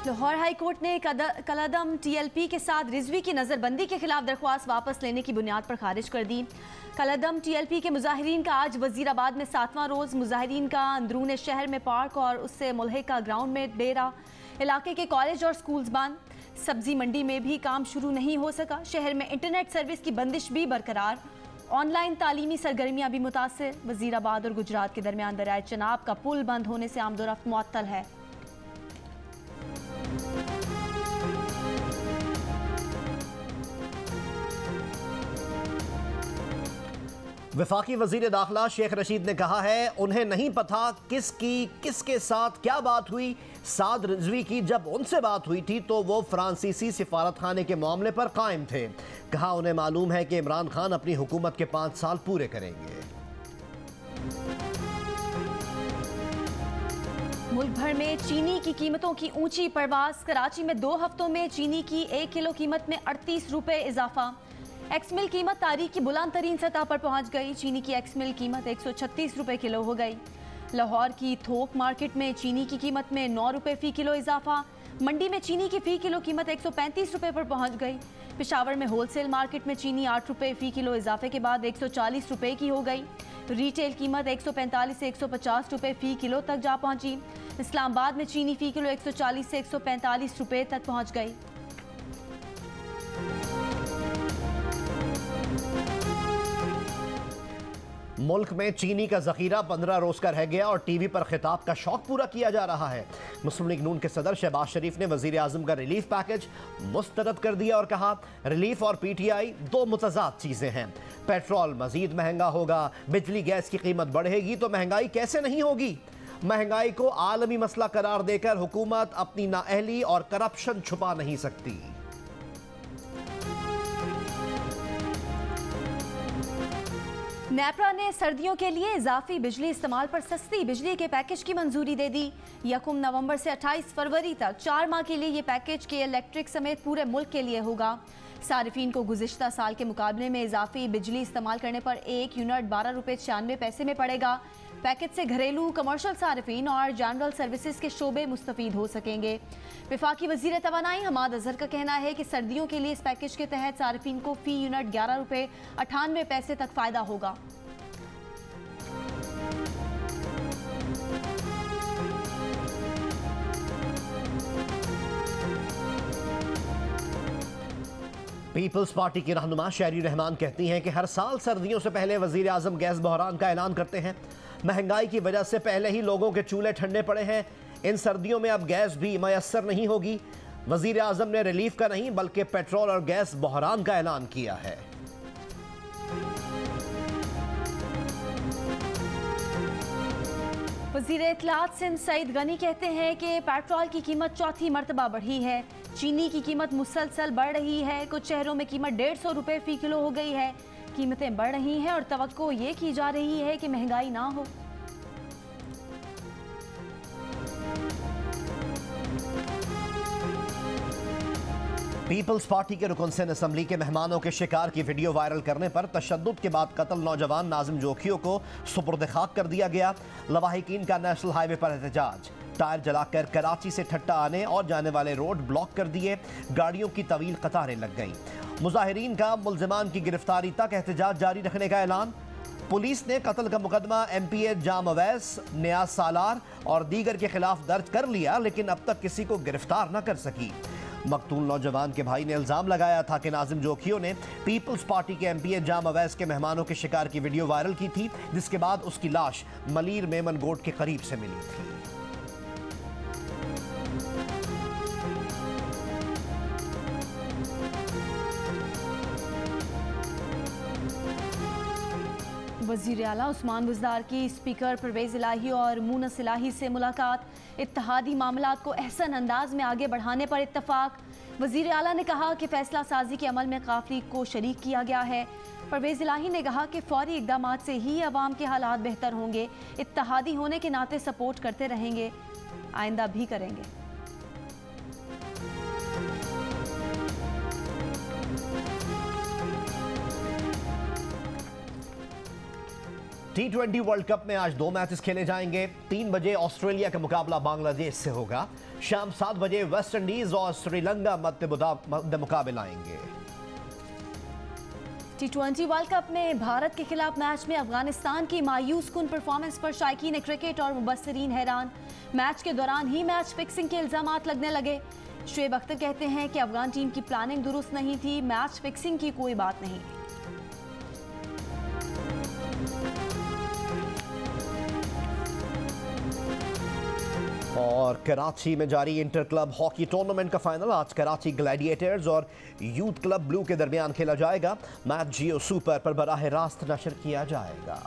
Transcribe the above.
Lahore high court ने कलादम TLP के साथ रिजवी की नज़रबंदी के खिलाफ दरख्वास्त वापस लेने की बुनियाद पर खारिज कर दी। कलादम TLP के मुजाहिरीन का आज वजीराबाद में 7वां रोज़, मुजाहिरीन का अंदरून शहर में पार्क और उससे मुल्हिका ग्राउंड में डेरा, इलाके के कॉलेज और स्कूल्स बंद, सब्जी मंडी में भी काम शुरू नहीं हो सका, शहर में इंटरनेट सर्विस की बंदिश भी बरकरार, ऑनलाइन तालीमी सरगर्मियाँ भी मुतासर। वजीराबाद और गुजरात के दरमियान दरियाए चनाब का पुल बंद होने से आमदोरफ्त मुअत्तल है। वफाकी वजीर दाखिला शेख रशीद ने कहा है, उन्हें नहीं पता किसके साथ क्या बात हुई। साद रिजवी की जब उनसे बात हुई थी तो वो फ्रांसीसी सिफारत खाने के मामले पर कायम थे। कहा उन्हें मालूम है कि इमरान खान अपनी हुकूमत के 5 साल पूरे करेंगे। मुल्क भर में चीनी की कीमतों की ऊंची परवास। कराची में 2 हफ्तों में चीनी की 1 किलो कीमत में 38 रुपए इजाफा। एक्समिल कीमत तारीख की बुलंद तरीन सतह पर पहुंच गई। चीनी की एक्समिल कीमत 136 रुपए किलो हो गई। लाहौर की थोक मार्केट में चीनी की कीमत में 9 रुपए फी किलो इजाफा। मंडी में चीनी की फी किलो कीमत 135 रुपए पर पहुंच गई। पेशावर में होलसेल मार्केट में चीनी 8 रुपए फी किलो इजाफे के बाद 140 रुपए की हो गई। रिटेल कीमत 145 से 150 रुपए फी किलो तक जा पहुंची। इस्लामाबाद में चीनी फी किलो 140 से 145 रुपए तक पहुंच गई। मुल्क में चीनी का जखीरा 15 रोज का रह गया और टीवी पर खिताब का शौक पूरा किया जा रहा है। मुस्लिम लीग नून के सदर शहबाज शरीफ ने वजीर आजम का रिलीफ पैकेज मुस्तरद कर दिया और कहा, रिलीफ और PTI 2 मुतजाद चीजें हैं। पेट्रोल मजीद महंगा होगा, बिजली गैस की कीमत बढ़ेगी तो महंगाई कैसे नहीं होगी। महंगाई को आलमी मसला करार देकर हुकूमत अपनी नाअहली और करप्शन छुपा नहीं सकती। नेपरा ने सर्दियों के लिए इजाफी बिजली इस्तेमाल पर सस्ती बिजली के पैकेज की मंजूरी दे दी। 1 नवंबर से 28 फरवरी तक 4 माह के लिए ये पैकेज के इलेक्ट्रिक समेत पूरे मुल्क के लिए होगा। सारिफीन को गुज़िश्ता साल के मुकाबले में इजाफी बिजली इस्तेमाल करने पर 1 यूनिट 12 रुपये 96 पैसे में पड़ेगा। पैकेज से घरेलू, कमर्शियल सारिफीन और जनरल सर्विसेज के शोबे मुस्तफीद हो सकेंगे। वफाकी वजीर तवानाई हमाद अजहर का कहना है कि सर्दियों के लिए इस पैकेज के तहत सारिफीन को फी यूनिट 11 रुपये 98 पैसे तक फ़ायदा होगा। पीपल्स पार्टी की रहनुमा शहरी रहमान कहती हैं कि हर साल सर्दियों से पहले वजीर आजम गैस बहरान का ऐलान करते हैं। महंगाई की वजह से पहले ही लोगों के चूल्हे ठंडे पड़े हैं। इन सर्दियों में अब गैस भी मयसर नहीं होगी। वजीर आजम ने रिलीफ का नहीं बल्कि पेट्रोल और गैस बहरान का ऐलान किया है। वज़ीर इत्तलात सिंध सईद गनी कहते हैं कि पेट्रोल की कीमत 4थी मरतबा बढ़ी है। चीनी की कीमत मुसलसल बढ़ रही है। कुछ शहरों में कीमत 150 रुपये फी किलो हो गई है। कीमतें बढ़ रही हैं और तवक्को ये की जा रही है कि महंगाई ना हो। पीपल्स पार्टी के रुकन सिंध असम्बली के मेहमानों के शिकार की वीडियो वायरल करने पर तशद्दुद के बाद कत्ल नौजवान नाजिम जोखियों को सुपुर्द खाक कर दिया गया। लवाहिकीन का नेशनल हाईवे पर एहतजाज। टायर जलाकर कराची से ठट्टा आने और जाने वाले रोड ब्लॉक कर दिए। गाड़ियों की तवील कतारें लग गईं। मुजाहिरीन का मुल्जिमान की गिरफ्तारी तक एहतजाज जारी रखने का ऐलान। पुलिस ने कत्ल का मुकदमा MPA जाम अवैस, नियाज सालार और दीगर के खिलाफ दर्ज कर लिया, लेकिन अब तक किसी को गिरफ्तार न कर सकी। मकतूल नौजवान के भाई ने इल्जाम लगाया था कि नाजिम जोखियों ने पीपल्स पार्टी के MPA जाम अवैस के मेहमानों के शिकार की वीडियो वायरल की थी, जिसके बाद उसकी लाश मलीर मेमन गोट के करीब से मिली थी। वज़ीर आला उस्मान बुज़दार की स्पीकर परवेज़ इलाही और मुनस इलाही से मुलाकात। इत्तेहादी मामलात को अहसन अंदाज में आगे बढ़ाने पर इत्तफाक। वज़ीर आला ने कहा कि फैसला साजी के अमल में काफ़ी को शरीक किया गया है। परवेज़ इलाही ने कहा कि फौरी इक़दामात से ही अवाम के हालात बेहतर होंगे। इत्तेहादी होने के नाते सपोर्ट करते रहेंगे, आइंदा भी करेंगे। T20 वर्ल्ड कप में आज 2 मैचेस खेले जाएंगे। 3 बजे ऑस्ट्रेलिया का मुकाबला बांग्लादेश से होगा। शाम 7 बजे वेस्ट इंडीज और श्रीलंका मध्य मुकाबला आएंगे। T20 वर्ल्ड कप में भारत के खिलाफ मैच में अफगानिस्तान की मायूस कुन परफॉर्मेंस पर शायकीन क्रिकेट और मुबस्सिरीन हैरान। मैच के दौरान ही मैच फिक्सिंग के इल्जाम लगने लगे। शुएब अख्तर कहते हैं कि अफगान टीम की प्लानिंग दुरुस्त नहीं थी, मैच फिक्सिंग की कोई बात नहीं। और कराची में जारी इंटर क्लब हॉकी टूर्नामेंट का फाइनल आज कराची ग्लैडिएटर्स और यूथ क्लब ब्लू के दरमियान खेला जाएगा। मैच जियो सुपर पर बराह रास्त नशर किया जाएगा।